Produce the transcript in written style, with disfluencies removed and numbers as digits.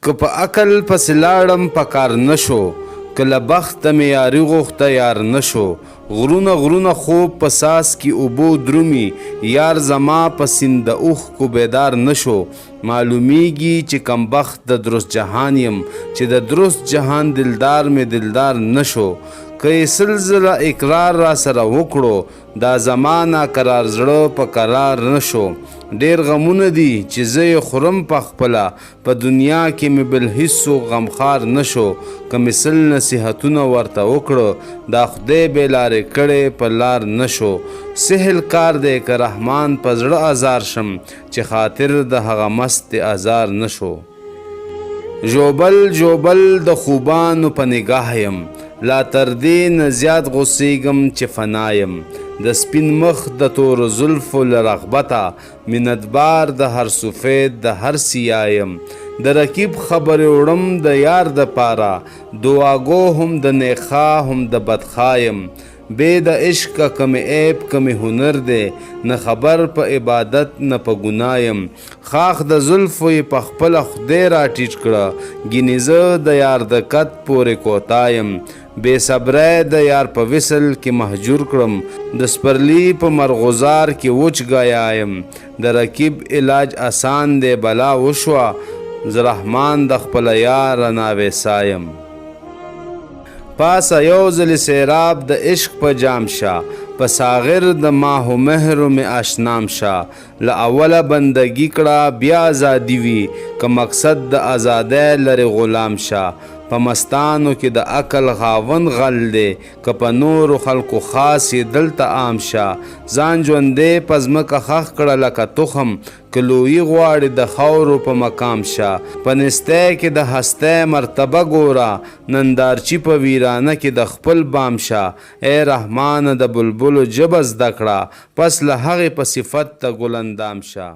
که په عقل پسې لاړم په کار نشو، که له بخته مې یاري غوښته یار نشو. غرونه غرونه خوب په ساس کې اوبو درومي، یار زما په سیند د اوښکو بیدار نشو. معلومیږي چې کمبخت د درست جهان یم، چې د درست جهان دلدار مې دلدار نشو. که یې سلزله اقرار را سره وکړو، دا زمانه قرار زړه په قرار نشو. ډېر غمونه دي چې زه یې خورم په خپله، په دنیا کې مې بل هیڅوک غمخوار نشو. که مې سل نصیحتونه ورته وکړو، دا خدای بې لارې کړی په لار نشو. سهل کار دی که رحمان په زړه ازار شم، چې خاطر د هغه مست ازار نشو. ژوبل ژوبل د خوبانو په نگاه یم، لا تر دې نه زیات غوسیږم چې فنا یم. د سپین مخ د تورو زلفو له رغبته، منتبار د هر سفید د هر سیاه یم. د رقیب خبرې وړم د یار د پاره، دعاګو هم د نیخا هم د بدخوا یم. بې د عشق کمی عیب کمی هنر دی، نه خبر په عبادت نه په ګناه یم. خاخ د زلفو یې په خپله خدای را ټیټ کړه، ګینې زه د یار د قد پورې کوتا یم. بې صبری د یار په وصل کې مهجور کړم، د سپرلی په مرغزار کې وچ ګیا یم. د رقیب علاج آسان دی بلا وشوه، زه رحمان د خپله یار ناویسا یم. پاسه یو ځلې سیراب د عشق په جام شه، په ساغر د ماه و مهرو مې اشنام شه. له اوله بندګي کړه بیا ازادي وي، که مقصد د ازادۍ لرې غلام شه. په مستانو کې د عقل خاوند غل دی، که په نورو خلکو خاص یې دلته عام شه. ځان ژوندی په ځمکه ښخ کړه لکه تخم، که لویي غواړې د خاورو په مقام شه. په نستی کې د هستی مرتبه ګوره، نندارچي په ویرانه کې د خپل بام شه. ای رحمانه د بلبلو ژبه زده کړه، پس له هغې په صفت ته ګل اندام شه.